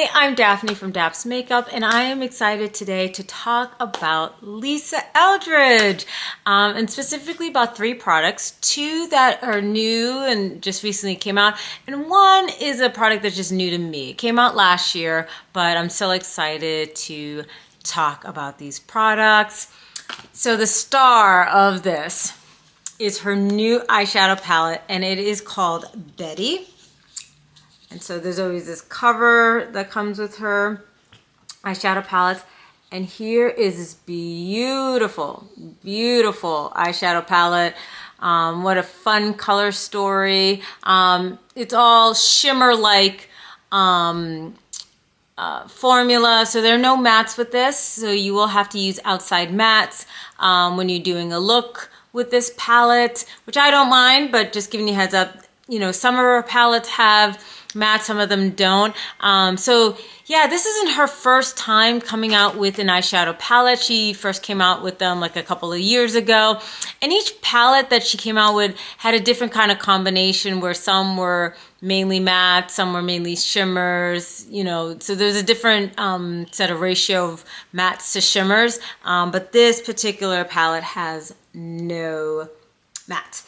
Hi, I'm Daphne from Daps Makeup, and I am excited today to talk about Lisa Eldridge, and specifically about 3 products, 2 that are new and just recently came out, and 1 is a product that's just new to me. It came out last year, but I'm still excited to talk about these products. So the star of this is her new eyeshadow palette, and it is called Betty. And so there's always this cover that comes with her eyeshadow palettes. And here is this beautiful, beautiful eyeshadow palette. What a fun color story. It's all shimmer-like formula. So there are no mattes with this. So you will have to use outside mattes when you're doing a look with this palette, which I don't mind, but just giving you a heads up, you know, some of her palettes have matte, some of them don't. So yeah, this isn't her first time coming out with an eyeshadow palette. She first came out with them like a couple of years ago. And each palette that she came out with had a different kind of combination where some were mainly matte, some were mainly shimmers, you know, so there's a different set of ratio of mattes to shimmers. But this particular palette has no matte.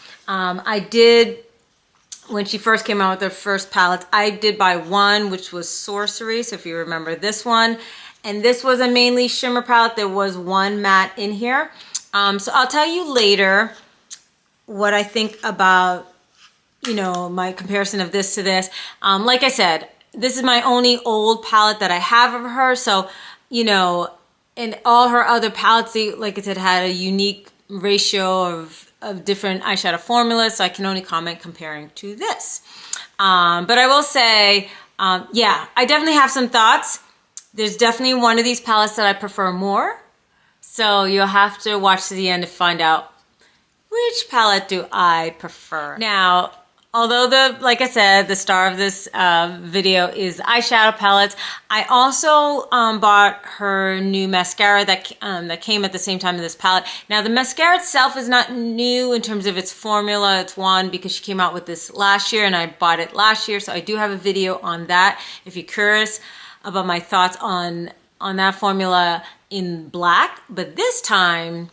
When she first came out with her first palettes, I did buy one, which was Sorcery. So if you remember this one, and this was a mainly shimmer palette. There was one matte in here. So I'll tell you later what I think about, you know, my comparison of this to this. Like I said, this is my only old palette that I have of her. So, you know, and all her other palettes, they, like I said, had a unique ratio of different eyeshadow formulas, so I can only comment comparing to this. But I will say, yeah, I definitely have some thoughts. There's definitely one of these palettes that I prefer more, so you'll have to watch to the end to find out which palette do I prefer. Now, although like I said, the star of this video is eyeshadow palettes, I also bought her new mascara that came at the same time as this palette. Now, the mascara itself is not new in terms of its formula. It's one because she came out with this last year, and I bought it last year, so I do have a video on that if you're curious about my thoughts on that formula in black. But this time,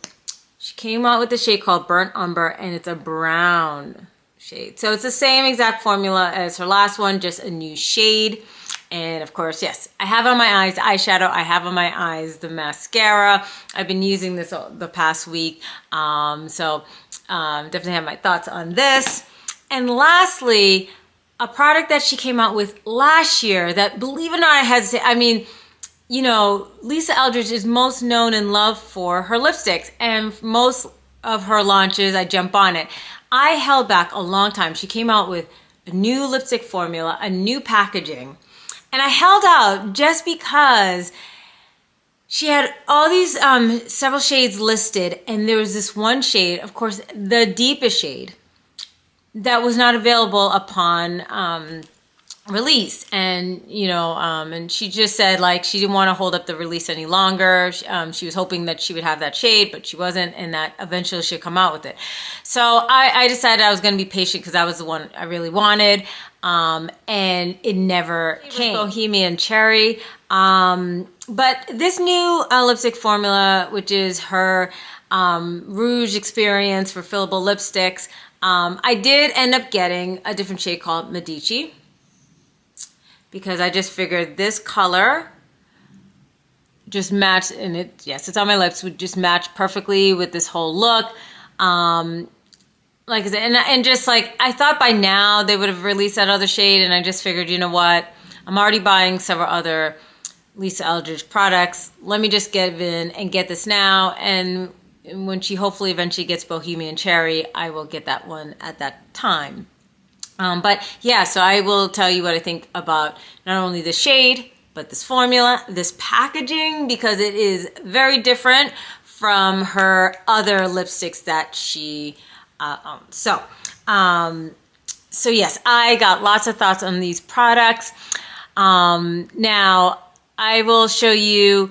she came out with a shade called Burnt Umber, and it's a brown shade. So it's the same exact formula as her last one, just a new shade. And of course, yes, I have on my eyes eyeshadow. I have on my eyes the mascara. I've been using this the past week. So definitely have my thoughts on this. And lastly, a product that she came out with last year that, believe it or not, I had to say, I mean, you know, Lisa Eldridge is most known and loved for her lipsticks. And most of her launches, I jump on it. I held back a long time. She came out with a new lipstick formula, a new packaging, and I held out just because she had all these several shades listed, and there was this one shade, of course, the deepest shade, that was not available upon release. And you know, and she just said like she didn't want to hold up the release any longer. She was hoping that she would have that shade, but she wasn't, and that eventually she'd come out with it. So I decided I was going to be patient because that was the one I really wanted, and it never came. Bohemian Cherry. But this new lipstick formula, which is her Rouge Experience Refillable lipsticks, I did end up getting a different shade called Medici, because I just figured this color just matched, and yes, it's on my lips, would just match perfectly with this whole look. Like I said, and just like, I thought by now they would have released that other shade, and I just figured, you know what, I'm already buying several other Lisa Eldridge products. Let me just get in and get this now, and when she hopefully eventually gets Bohemian Cherry, I will get that one at that time. But yeah, so I will tell you what I think about not only the shade, but this formula, this packaging, because it is very different from her other lipsticks that she owns. So yes, I got lots of thoughts on these products. Now, I will show you,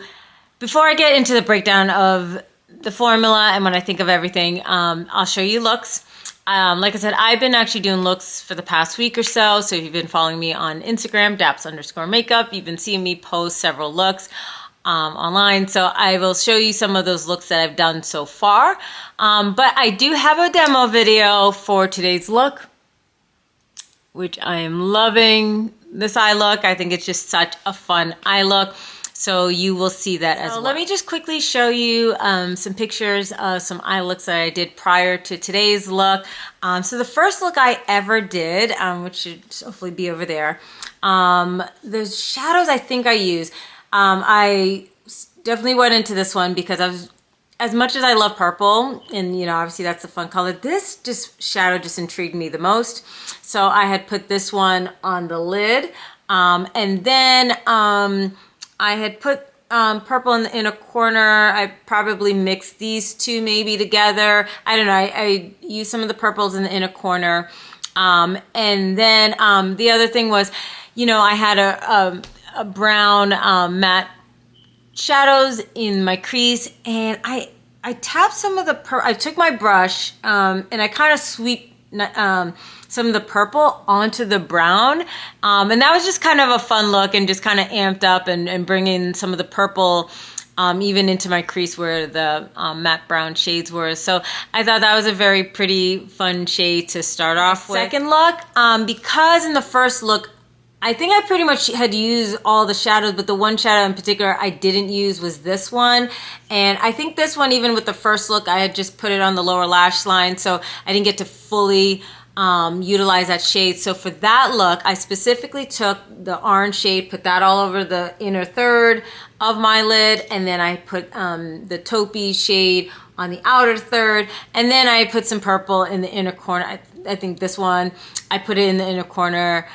before I get into the breakdown of the formula and when I think of everything, I'll show you looks. Like I said, I've been actually doing looks for the past week or so. So if you've been following me on Instagram, Daps_makeup, you've been seeing me post several looks online. So I will show you some of those looks that I've done so far. But I do have a demo video for today's look, which I am loving this eye look. I think it's just such a fun eye look. So you will see that as well. Let me just quickly show you some pictures of some eye looks that I did prior to today's look. So the first look I ever did, which should hopefully be over there, the shadows I think I used, I definitely went into this one because I was, as much as I love purple, and you know, obviously that's a fun color, this shadow just intrigued me the most. So I had put this one on the lid, and then I had put purple in the inner corner. I probably mixed these two maybe together. I don't know. I used some of the purples in the inner corner. And then the other thing was, you know, I had a brown matte shadows in my crease, and I tapped some of the I took my brush and I kind of sweep some of the purple onto the brown, and that was just kind of a fun look and just kind of amped up and bringing some of the purple even into my crease where the matte brown shades were. So I thought that was a very pretty fun shade to start off with. Second look, because in the first look I think I pretty much had used all the shadows, but the one shadow in particular I didn't use was this one. And I think this one, even with the first look, I had just put it on the lower lash line, so I didn't get to fully utilize that shade. So for that look, I specifically took the orange shade, put that all over the inner third of my lid, and then I put the taupey shade on the outer third, and then I put some purple in the inner corner. I think this one, I put it in the inner corner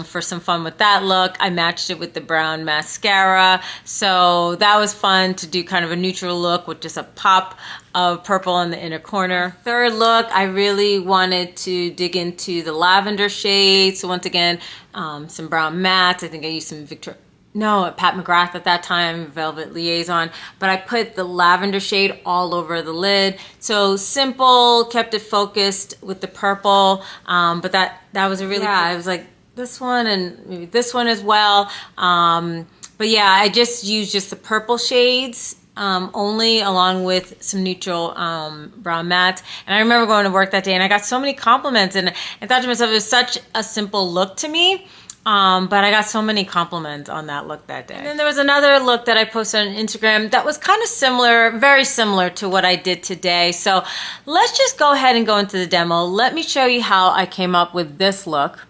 for some fun with that look. I matched it with the brown mascara. So that was fun to do kind of a neutral look with just a pop of purple in the inner corner. Third look, I really wanted to dig into the lavender shade. So once again, some brown mattes. I think I used some Pat McGrath at that time, Velvet Liaison, but I put the lavender shade all over the lid. So simple, kept it focused with the purple, but that was a really, I was like this one and maybe this one as well. But yeah, I just used just the purple shades only, along with some neutral brown mattes. And I remember going to work that day and I got so many compliments, and I thought to myself, it was such a simple look to me. But I got so many compliments on that look that day. And then there was another look that I posted on Instagram that was kind of similar, very similar to what I did today. So let's just go ahead and go into the demo. Let me show you how I came up with this look,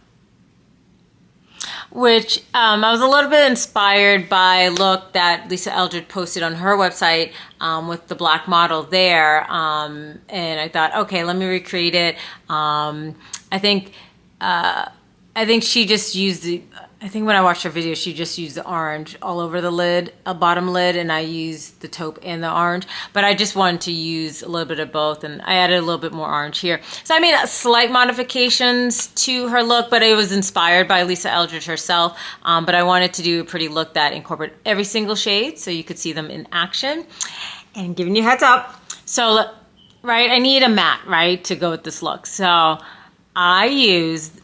which I was a little bit inspired by a look that Lisa Eldridge posted on her website with the black model there. And I thought, okay, let me recreate it. I think she just used I think when I watched her video, she just used the orange all over the lid, a bottom lid, and I used the taupe and the orange. But I just wanted to use a little bit of both, and I added a little bit more orange here. So I made slight modifications to her look, but it was inspired by Lisa Eldridge herself. But I wanted to do a pretty look that incorporated every single shade so you could see them in action. And giving you a heads up. So, right, I need a matte, right, to go with this look. So I used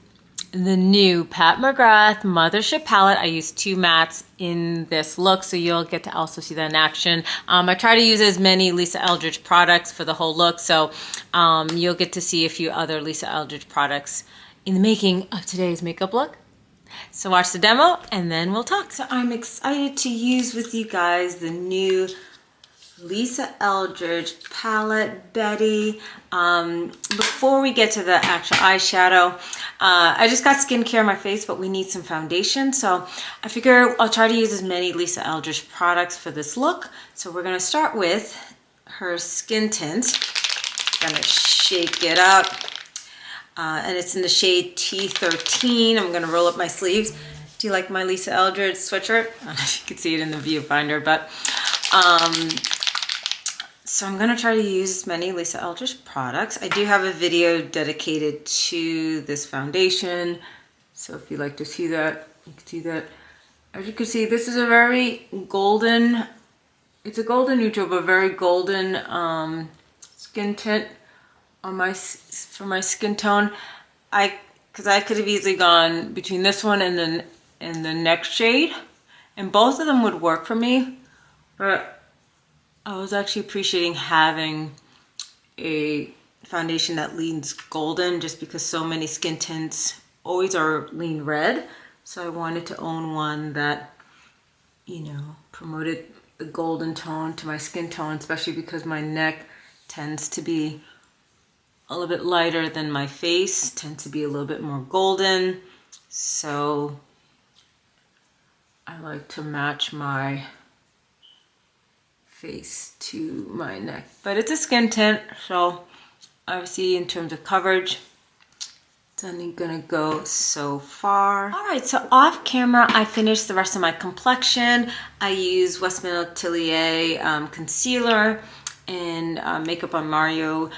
the new Pat McGrath Mothership palette. I used 2 mattes in this look, so you'll get to also see that in action. I try to use as many Lisa Eldridge products for the whole look, so you'll get to see a few other Lisa Eldridge products in the making of today's makeup look. So watch the demo and then we'll talk. So I'm excited to use with you guys the new Lisa Eldridge palette, Betty. Before we get to the actual eyeshadow, I just got skincare on my face, but we need some foundation. So I figure I'll try to use as many Lisa Eldridge products for this look. So we're gonna start with her skin tint. Gonna shake it up. And it's in the shade T13. I'm gonna roll up my sleeves. Do you like my Lisa Eldridge sweatshirt? I don't know if you can see it in the viewfinder, but so I'm gonna try to use as many Lisa Eldridge products. I do have a video dedicated to this foundation, so if you'd like to see that, you can see that. As you can see, this is a very golden, it's a golden neutral, but very golden skin tint. on for my skin tone. Because I could have easily gone between this one and the next shade, and both of them would work for me. But I was actually appreciating having a foundation that leans golden, just because so many skin tints always are lean red. So I wanted to own one that, you know, promoted the golden tone to my skin tone, especially because my neck tends to be a little bit lighter than my face, tends to be a little bit more golden. So I like to match my face to my neck. But it's a skin tint, so obviously in terms of coverage, it's only gonna go so far. All right, so off camera, I finished the rest of my complexion. I used Westman Atelier concealer and Makeup on Mario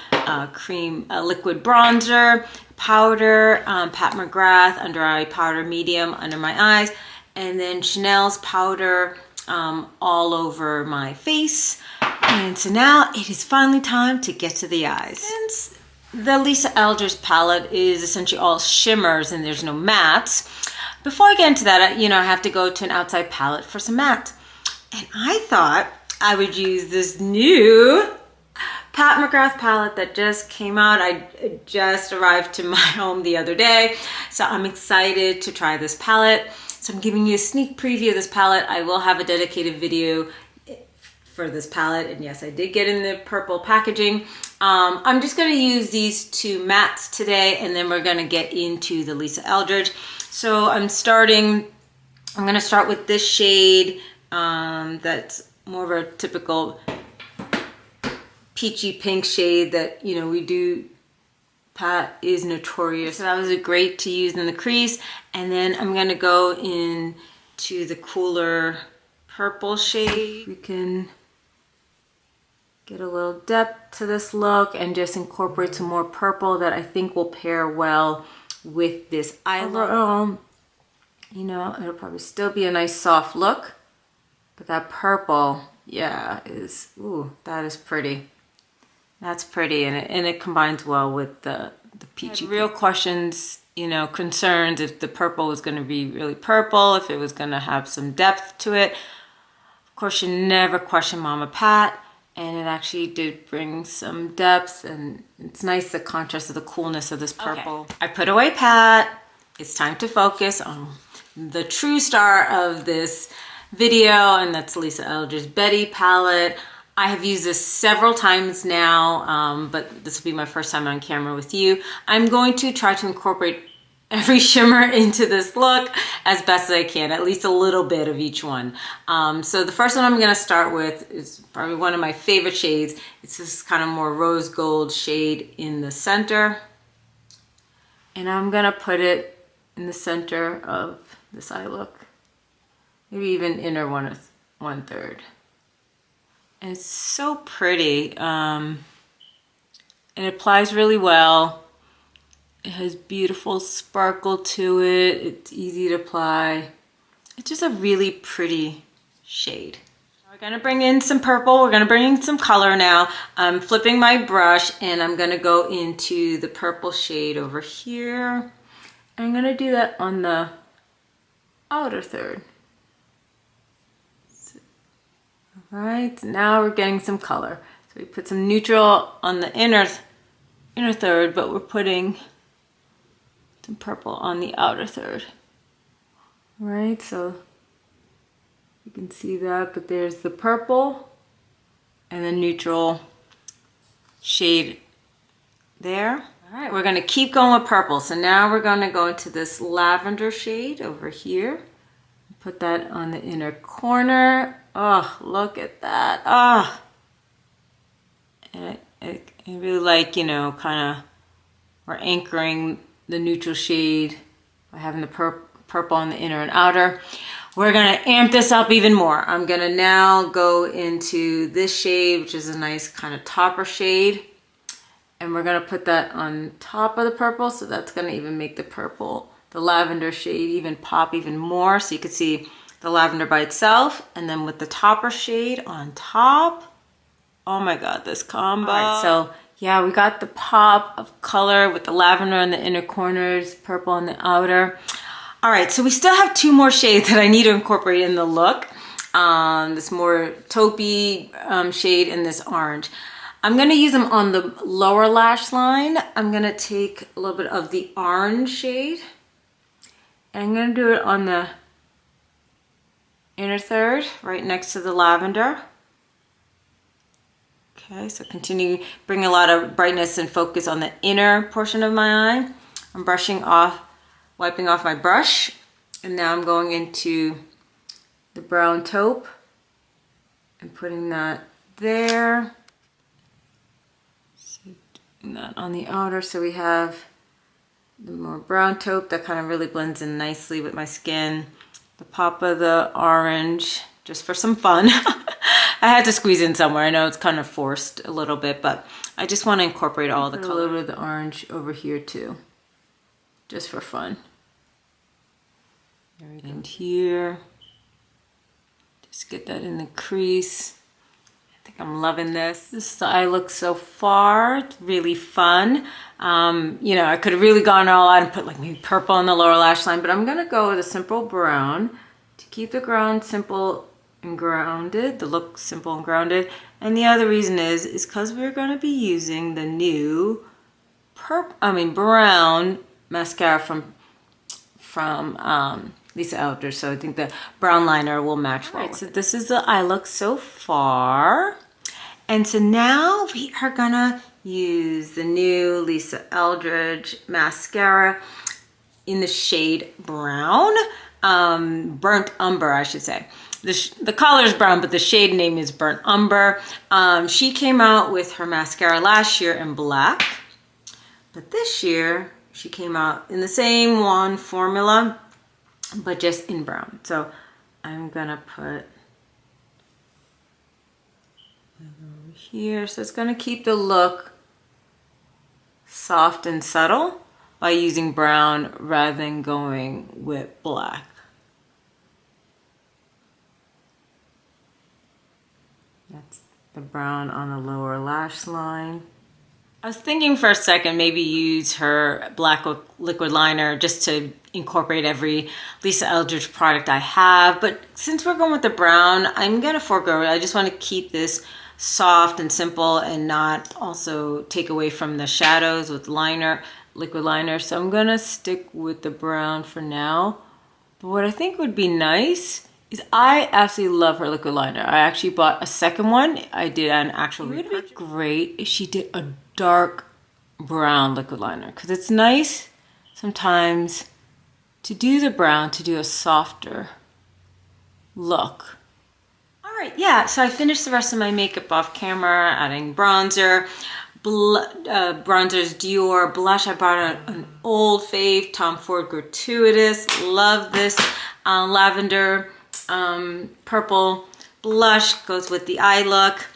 cream liquid bronzer, powder, Pat McGrath under eye powder medium under my eyes, and then Chanel's powder all over my face. And so now it is finally time to get to the eyes. Since the Lisa Eldridge palette is essentially all shimmers and there's no mattes, before I get into that, you know, I have to go to an outside palette for some matte. And I thought I would use this new Pat McGrath palette that just came out. I just arrived to my home the other day, so I'm excited to try this palette. So I'm giving you a sneak preview of this palette. I will have a dedicated video for this palette, and yes, I did get in the purple packaging. I'm just gonna use these two mattes today, and then we're gonna get into the Lisa Eldridge. So I'm gonna start with this shade that's more of a typical peachy pink shade that, you know, we do. Pat is notorious. So that was great to use in the crease. And then I'm gonna go into the cooler purple shade. We can get a little depth to this look and just incorporate some more purple that I think will pair well with this eyeliner. You know, it'll probably still be a nice soft look, but that purple, yeah, ooh, that is pretty. That's pretty, and it combines well with the peachy. Real questions, you know, concerns if the purple was going to be really purple, if it was going to have some depth to it. Of course, you never question Mama Pat, and it actually did bring some depth, and it's nice the contrast of the coolness of this purple. Okay. I put away Pat. It's time to focus on the true star of this video, and that's Lisa Eldridge's Betty palette. I have used this several times now, but this will be my first time on camera with you. I'm going to try to incorporate every shimmer into this look as best as I can, at least a little bit of each one. So the first one I'm gonna start with is probably one of my favorite shades. It's this kind of more rose gold shade in the center. And I'm gonna put it in the center of this eye look. Maybe even inner one third. And it's so pretty. It applies really well. It has beautiful sparkle to it. It's easy to apply. It's just a really pretty shade. We're gonna bring in some purple. We're gonna bring in some color now. I'm flipping my brush and I'm gonna go into the purple shade over here. I'm gonna do that on the outer third. All right, now we're getting some color. So we put some neutral on the inner third, but we're putting some purple on the outer third. All right, so you can see that, but there's the purple and the neutral shade there. All right, we're gonna keep going with purple. So now we're gonna go into this lavender shade over here. Put that on the inner corner. Oh, look at that. Oh. And I really like, you know, kind of, we're anchoring the neutral shade by having the purple on the inner and outer. We're gonna amp this up even more. I'm gonna now go into this shade, which is a nice kind of topper shade. And we're gonna put that on top of the purple. So that's gonna even make the purple, the lavender shade even pop even more. So you can see the lavender by itself, and then with the topper shade on top. Oh my God, this combo. All right, so Yeah, we got the pop of color with the lavender in the inner corners, purple on the outer. All right, so we still have 2 more shades that I need to incorporate in the look. This more taupey shade and this orange. I'm gonna use them on the lower lash line. I'm gonna take a little bit of the orange shade and I'm gonna do it on the inner third, right next to the lavender. Okay, so continue, bring a lot of brightness and focus on the inner portion of my eye. I'm brushing off, wiping off my brush, and now I'm going into the brown taupe and putting that there. So doing that on the outer, so we have the more brown taupe that kind of really blends in nicely with my skin. The pop of the orange, just for some fun. I had to squeeze in somewhere. I know it's kind of forced a little bit, but I just want to incorporate all the color. A little bit of the orange over here too, just for fun. And here, just get that in the crease. I think I'm loving this. This is the eye look so far. It's really fun. You know, I could have really gone all out and put like maybe purple on the lower lash line, but I'm gonna go with a simple brown to keep the ground simple and grounded, the look simple and grounded. And the other reason is because we're gonna be using the new brown mascara from Lisa Eldridge. So I think the brown liner will match well. All right, so this is the eye look so far. And so now we are gonna use the new Lisa Eldridge mascara in the shade brown, burnt umber, I should say. The color is brown, but the shade name is burnt umber. She came out with her mascara last year in black, but this year she came out in the same one formula, but just in brown. So I'm gonna put over here. So it's gonna keep the look soft and subtle by using brown rather than going with black. That's the brown on the lower lash line. I was thinking for a second maybe use her black liquid liner just to incorporate every Lisa Eldridge product I have, but since we're going with the brown, I'm gonna forego it. I just want to keep this soft and simple and not also take away from the shadows with liquid liner. So I'm gonna stick with the brown for now. But what I think would be nice is I absolutely love her liquid liner. I actually bought a second one. I did an actual repurchase. It would be great if she did a dark brown liquid liner, because it's nice sometimes to do the brown to do a softer look. All right, yeah, so I finished the rest of my makeup off camera, adding bronzer. Bronzer's Dior. Blush, I bought an old fave, Tom Ford Gratuitous. Love this lavender purple blush. Goes with the eye look.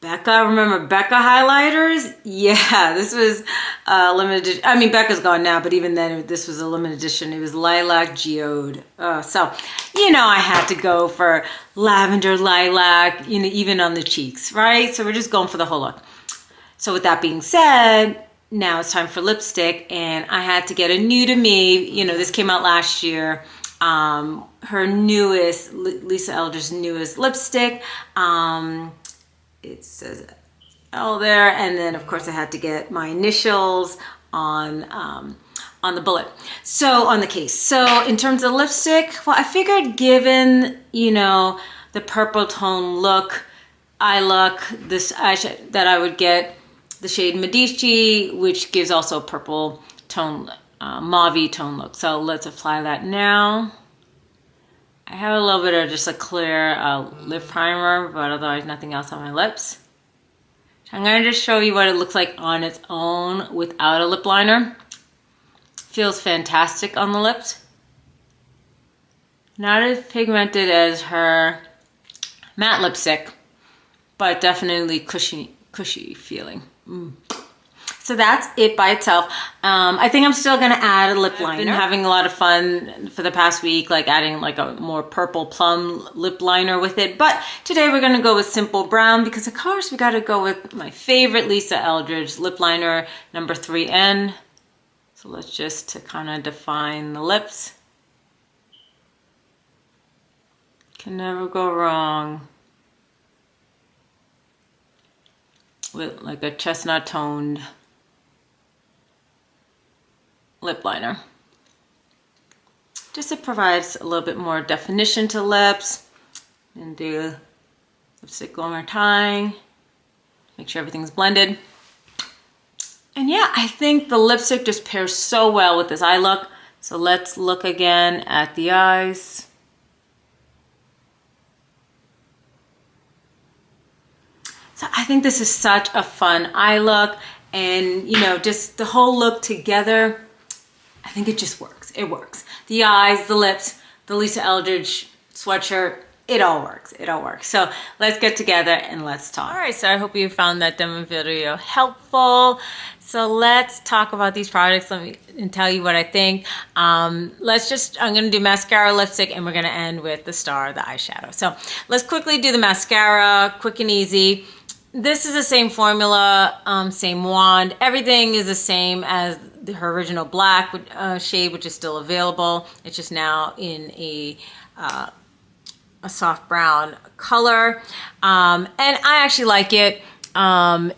Becca, remember Becca highlighters? Yeah, this was limited edition. I mean, Becca's gone now, but even then, this was a limited edition. It was lilac geode. So, you know, I had to go for lavender lilac, you know, even on the cheeks, right? So we're just going for the whole look. So with that being said, now it's time for lipstick, and I had to get a new to me. You know, this came out last year. Her newest, Lisa Eldridge's newest lipstick. It says L there, and then of course I had to get my initials on the bullet. So on the case. So in terms of lipstick, well, I figured given, you know, the purple tone look, eye look, this eyeshadow that I would get the shade Medici, which gives also a purple tone, mauve tone look. So let's apply that now. I have a little bit of just a clear lip primer, but otherwise nothing else on my lips. I'm going to just show you what it looks like on its own without a lip liner. Feels fantastic on the lips. Not as pigmented as her matte lipstick, but definitely cushy feeling. So that's it by itself. I think I'm still gonna add a lip liner. I've been having a lot of fun for the past week, like adding like a more purple plum lip liner with it. But today we're gonna go with simple brown because of course we gotta go with my favorite Lisa Eldridge lip liner, number 3N. So let's just to kind of define the lips. Can never go wrong with like a chestnut toned lip liner. Just it provides a little bit more definition to lips. And do lipstick one more time. Make sure everything's blended. And yeah, I think the lipstick just pairs so well with this eye look. So let's look again at the eyes. So I think this is such a fun eye look, and you know, just the whole look together, I think it just works. It works. The eyes, the lips, the Lisa Eldridge sweatshirt, it all works. It all works. So let's get together and let's talk. All right, so I hope you found that demo video helpful. So let's talk about these products. Let me and tell you what I think. I'm gonna do mascara, lipstick, and we're gonna end with the star, the eyeshadow. So let's quickly do the mascara, quick and easy. This is the same formula, same wand. Everything is the same as her original black shade, which is still available. It's just now in a soft brown color. And I actually like it.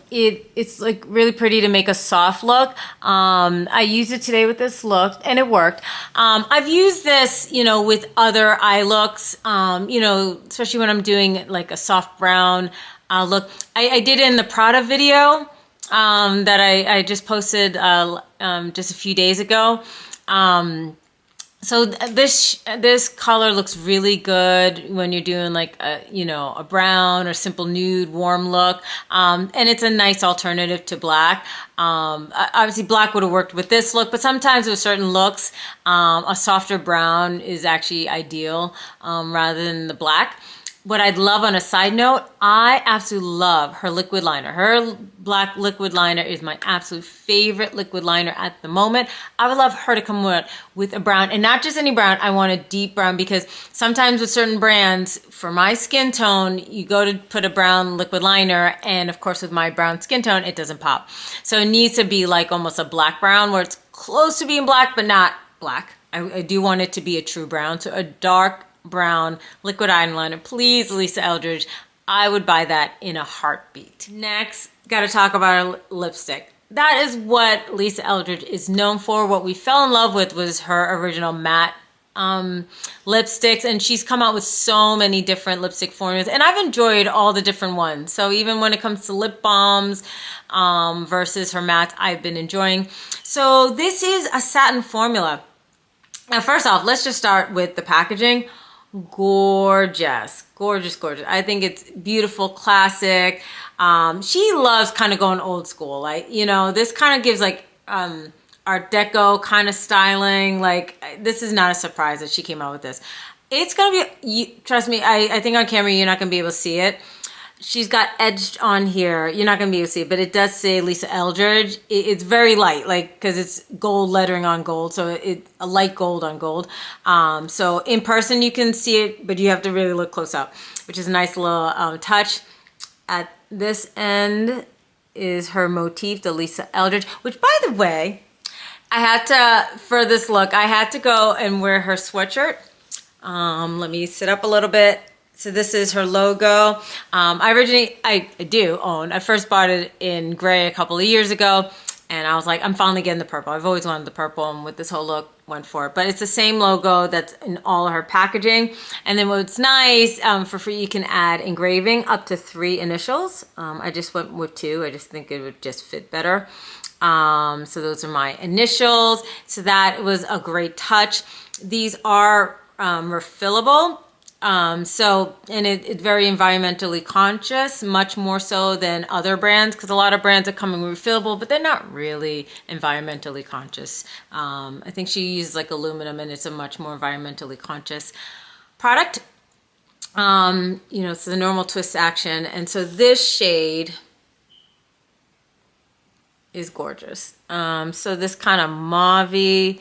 It's like really pretty to make a soft look. I used it today with this look and it worked. I've used this, you know, with other eye looks, you know, especially when I'm doing like a soft brown look. I did it in the Prada video that I just posted just a few days ago. So this color looks really good when you're doing like a brown or simple nude warm look, and it's a nice alternative to black. Obviously black would have worked with this look, but sometimes with certain looks, a softer brown is actually ideal rather than the black. What I'd love on a side note, I absolutely love her liquid liner. Her black liquid liner is my absolute favorite liquid liner at the moment. I would love her to come with a brown, and not just any brown. I want a deep brown because sometimes with certain brands, for my skin tone, you go to put a brown liquid liner, and of course with my brown skin tone, it doesn't pop. So it needs to be like almost a black brown where it's close to being black, but not black. I do want it to be a true brown, so a dark brown liquid eyeliner, please, Lisa Eldridge. I would buy that in a heartbeat. Next, got to talk about her lipstick. That is what Lisa Eldridge is known for. What we fell in love with was her original matte lipsticks, and she's come out with so many different lipstick formulas, and I've enjoyed all the different ones. So even when it comes to lip balms versus her matte, I've been enjoying. So this is a satin formula. Now, first off, let's just start with the packaging. Gorgeous, gorgeous, gorgeous. I think it's beautiful, classic. She loves kind of going old school. Like, you know, this kind of gives like Art Deco kind of styling. Like, this is not a surprise that she came out with this. It's gonna be, trust me, I think on camera you're not gonna be able to see it. She's got edged on here. You're not gonna be able to see it, but it does say Lisa Eldridge. It's very light, like, because it's gold lettering on gold, so it's a light gold on gold. So in person you can see it, but you have to really look close up, which is a nice little touch. At this end is her motif, the Lisa Eldridge, which, by the way, I had to, for this look, I had to go and wear her sweatshirt. Let me sit up a little bit. So this is her logo. I do own. I first bought it in gray a couple of years ago, and I was like, I'm finally getting the purple. I've always wanted the purple, and with this whole look, went for it. But it's the same logo that's in all of her packaging. And then what's nice, for free, you can add engraving up to 3 initials. I just went with 2. I just think it would just fit better. So those are my initials. So that was a great touch. These are refillable. And it's very environmentally conscious, much more so than other brands, because a lot of brands are coming refillable, but they're not really environmentally conscious. I think she uses like aluminum, and it's a much more environmentally conscious product. You know, it's the normal twist action. And so this shade is gorgeous. So this kind of mauvey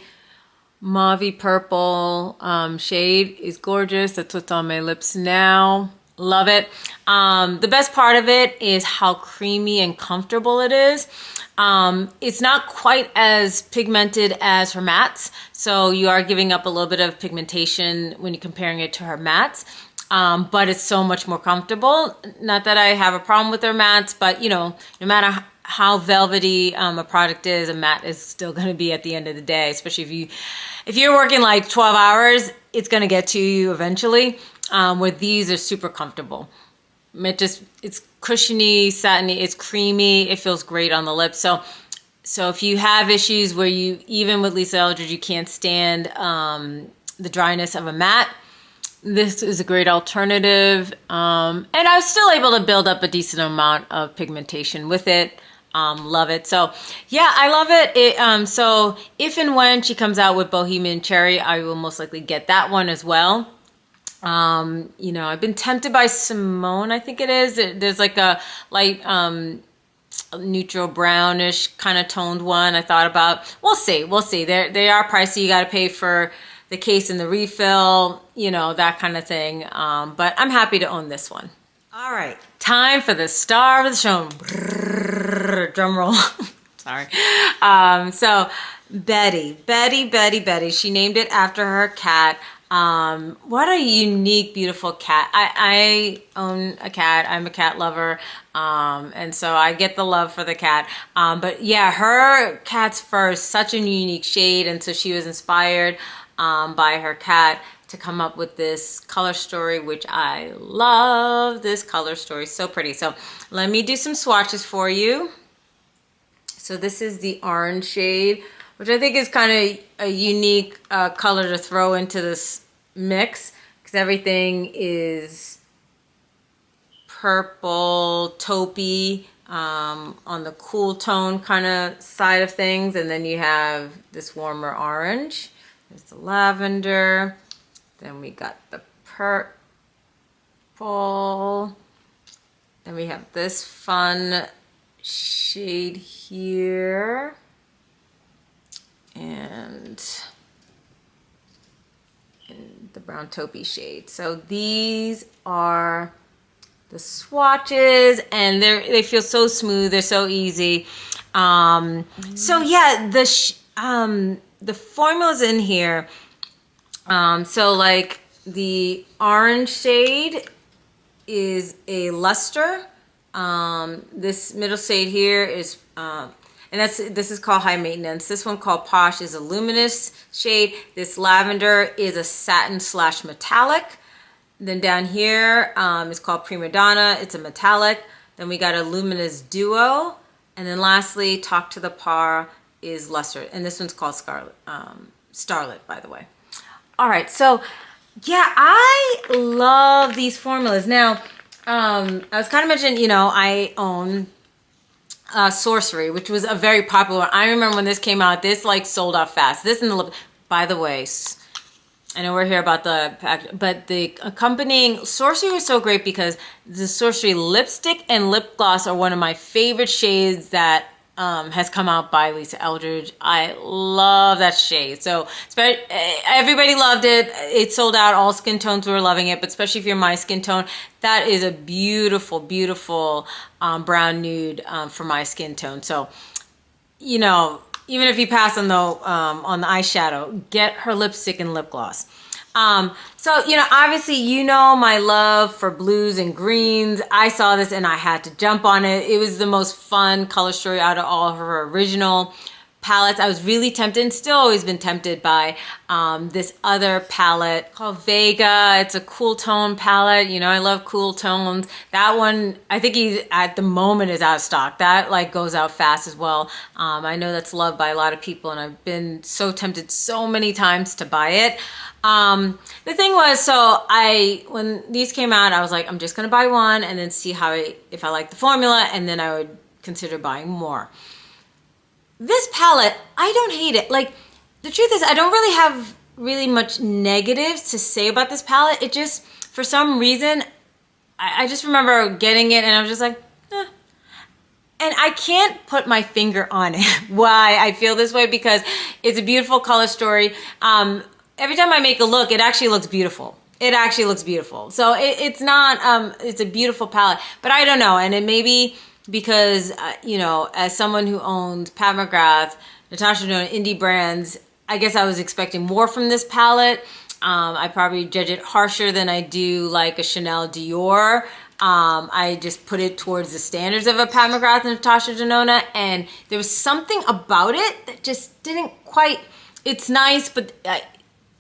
purple shade is gorgeous. That's what's on my lips now. Love it. The best part of it is how creamy and comfortable it is. It's not quite as pigmented as her mattes, so you are giving up a little bit of pigmentation when you're comparing it to her mattes. But it's so much more comfortable. Not that I have a problem with her mattes, but you know, no matter how velvety a product is, a matte is still going to be at the end of the day. Especially if you're working like 12 hours, it's going to get to you eventually. Where these are super comfortable. It's cushiony, satiny, it's creamy, it feels great on the lips. So if you have issues where even with Lisa Eldridge, you can't stand the dryness of a matte, this is a great alternative. And I was still able to build up a decent amount of pigmentation with it. Love it. So yeah, I love it. So if and when she comes out with Bohemian Cherry, I will most likely get that one as well. You know, I've been tempted by Simone, I think it is. There's like a light neutral brownish kind of toned one I thought about. We'll see. They are pricey. You got to pay for the case and the refill, you know, that kind of thing. But I'm happy to own this one. All right, time for the star of the show. Brrr, drum roll. Sorry. So Betty. She named it after her cat. What a unique, beautiful cat. I own a cat. I'm a cat lover. And so I get the love for the cat. But yeah, her cat's fur is such a unique shade. And so she was inspired, by her cat to come up with this color story, which I love this color story. So pretty. So let me do some swatches for you. So this is the orange shade, which I think is kind of a unique color to throw into this mix because everything is purple, taupey, on the cool tone kind of side of things. And then you have this warmer orange. There's the lavender. Then we got the purple. Then we have this fun shade here. And the brown taupey shade. So these are the swatches, and they feel so smooth. They're so easy. So yeah, the formulas in here. So like the orange shade is a luster. This middle shade here is and this is called high maintenance. This one called Posh is a luminous shade. This lavender is a satin / metallic. Then down here is called Prima Donna. It's a metallic. Then we got a luminous duo. And then lastly, Talk to the Par is luster. And this one's called Starlit, by the way. All right, so yeah, I love these formulas. Now, I was kind of mentioning, you know, I own Sorcery, which was a very popular one. I remember when this came out, this like sold out fast. This and the lip, by the way, I know we're here about the pack, but the accompanying Sorcery was so great because the Sorcery lipstick and lip gloss are one of my favorite shades that has come out by Lisa Eldridge. I love that shade. So everybody loved it. It sold out. All skin tones were loving it, but especially if you're my skin tone, that is a beautiful, beautiful brown nude for my skin tone. So, you know, even if you pass on the eyeshadow, get her lipstick and lip gloss. So, you know, obviously, you know my love for blues and greens. I saw this and I had to jump on it. It was the most fun color story out of all of her original palettes. I was really tempted and still always been tempted by this other palette called Vega. It's a cool tone palette. You know, I love cool tones. That one, I think at the moment is out of stock. That like goes out fast as well. I know that's loved by a lot of people and I've been so tempted so many times to buy it. The thing was, when these came out, I was like, I'm just going to buy one and then see if I like the formula, and then I would consider buying more. This palette, I don't hate it. Like, the truth is, I don't really have really much negatives to say about this palette. It just, for some reason, I just remember getting it and I was just like, eh. And I can't put my finger on it, why I feel this way, because it's a beautiful color story. Every time I make a look, it actually looks beautiful. It actually looks beautiful. So it's not, it's a beautiful palette, but I don't know. And it may be because, you know, as someone who owns Pat McGrath, Natasha Denona, indie brands, I guess I was expecting more from this palette. I probably judge it harsher than I do like a Chanel Dior. I just put it towards the standards of a Pat McGrath and Natasha Denona, and there was something about it that just didn't quite, it's nice, but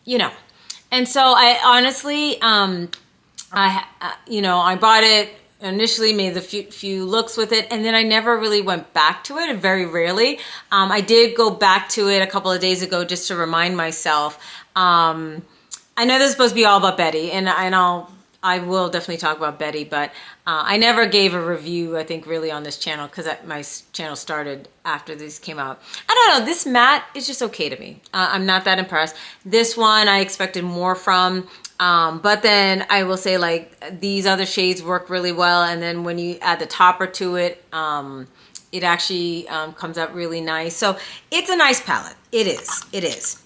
you know. And so I honestly, you know, I bought it initially, made the few looks with it, and then I never really went back to it, very rarely. I did go back to it a couple of days ago just to remind myself. I know this is supposed to be all about Betty, and I will definitely talk about Betty, but I never gave a review, I think, really on this channel, because my channel started after these came out. I don't know, this matte is just okay to me. I'm not that impressed. This one I expected more from, but then I will say, like, these other shades work really well, and then when you add the topper to it, it actually comes out really nice. So it's a nice palette. It is.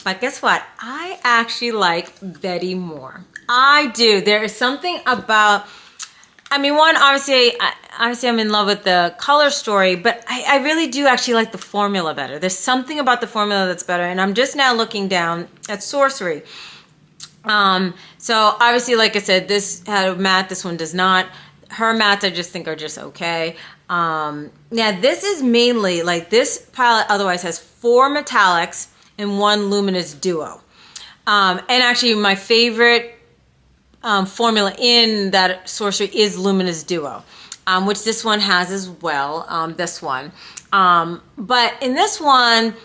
But guess what? I actually like Betty more. I do. There is something about, I mean, one, obviously I'm in love with the color story, but I really do actually like the formula better. There's something about the formula that's better, and I'm just now looking down at Sorcery. So obviously, like I said, this had a matte, this one does not. Her mattes I just think are just okay. Yeah, this is mainly, like, this palette otherwise has 4 metallics and 1 luminous duo. And actually my favorite formula in that Sorcery is luminous duo, which this one has as well, this one. But in this one,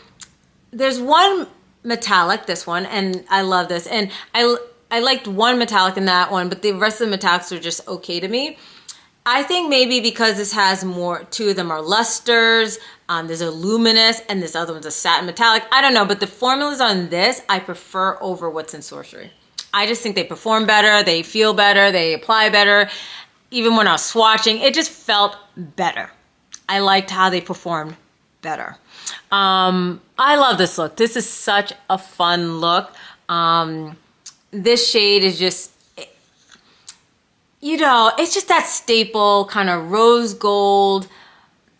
there's 1 metallic, this one, and I love this. And I liked 1 metallic in that one, but the rest of the metallics are just okay to me. I think maybe because this has more, 2 of them are lusters, there's a luminous, and this other one's a satin metallic. I don't know, but the formulas on this I prefer over what's in Sorcery. I just think they perform better, they feel better, they apply better. Even when I was swatching, it just felt better. I liked how they performed better. I love this look. This is such a fun look. This shade is just, you know, it's just that staple kind of rose gold,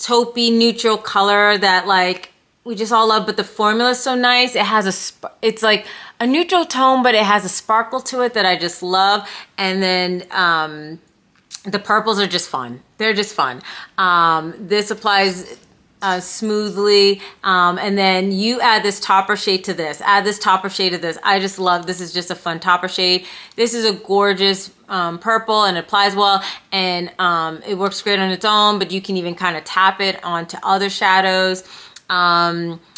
taupey neutral color that, like, we just all love, but the formula is so nice. It has it's like a neutral tone, but it has a sparkle to it that I just love. And then the purples are just fun. They're just fun. This applies smoothly, and then you add this topper shade to this, add this topper shade to this. I just love, this is just a fun topper shade. This is a gorgeous purple, and it applies well, and it works great on its own, but you can even kind of tap it onto other shadows.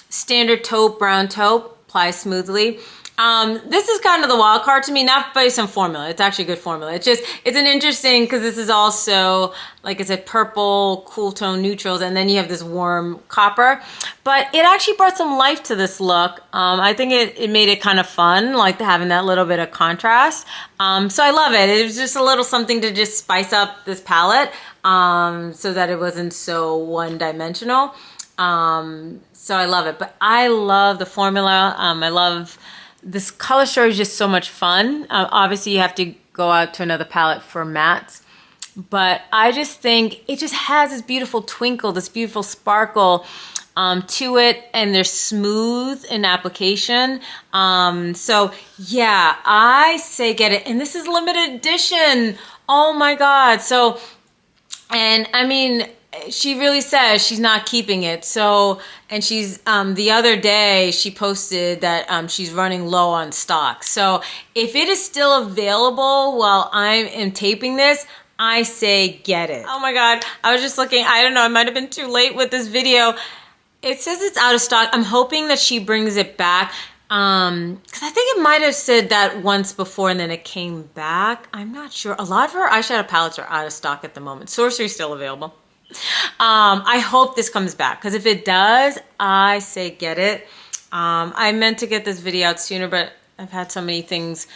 Standard taupe, brown taupe, applies smoothly. This is kind of the wild card to me, not based on formula. It's actually a good formula. It's just, it's an interesting, because this is also, like I said, purple, cool tone neutrals, and then you have this warm copper. But it actually brought some life to this look. I think it made it kind of fun, like having that little bit of contrast. So I love it. It was just a little something to just spice up this palette, so that it wasn't so one-dimensional. So I love it. But I love the formula. I love this color story is just so much fun. Obviously, you have to go out to another palette for mattes. But I just think it just has this beautiful twinkle, this beautiful sparkle to it. And they're smooth in application. So, yeah, I say get it. And this is limited edition. Oh, my God. So, and I mean, she really says she's not keeping it. So, and she's, the other day she posted that she's running low on stock. So if it is still available while I am taping this, I say get it. Oh my God, I was just looking, I don't know, I might have been too late with this video. It says it's out of stock. I'm hoping that she brings it back. Because I think it might have said that once before and then it came back. I'm not sure. A lot of her eyeshadow palettes are out of stock at the moment. Sorcery's still available. I hope this comes back, because if it does, I say get it. I meant to get this video out sooner, but I've had so many things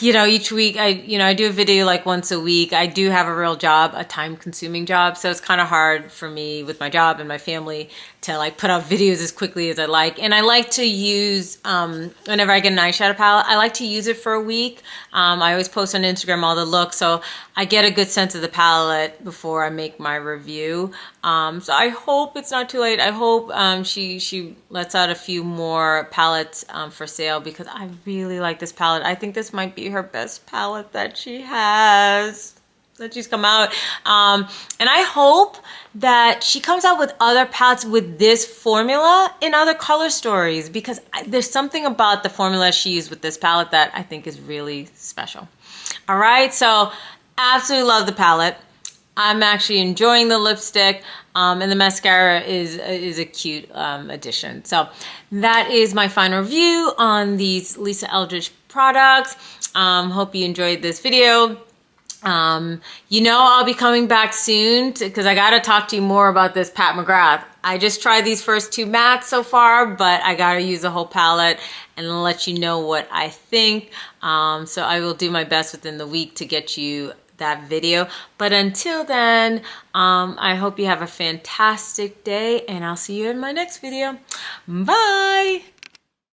You know, each week I do a video like once a week. I do have a real job, a time consuming job. So it's kind of hard for me with my job and my family to like put out videos as quickly as I like. And I like to use, whenever I get an eyeshadow palette, I like to use it for a week. I always post on Instagram all the looks. So I get a good sense of the palette before I make my review. So I hope it's not too late. I hope she lets out a few more palettes for sale, because I really like this palette. I think this might be her best palette that she has, that she's come out. And I hope that she comes out with other palettes with this formula in other color stories, because there's something about the formula she used with this palette that I think is really special. All right, so absolutely love the palette. I'm actually enjoying the lipstick, and the mascara is a cute addition. So that is my final review on these Lisa Eldridge products. Hope you enjoyed this video. You know, I'll be coming back soon because I got to talk to you more about this Pat McGrath. I just tried these first two mattes so far, but I got to use the whole palette and let you know what I think. So I will do my best within the week to get you that video. But until then, I hope you have a fantastic day, and I'll see you in my next video. Bye!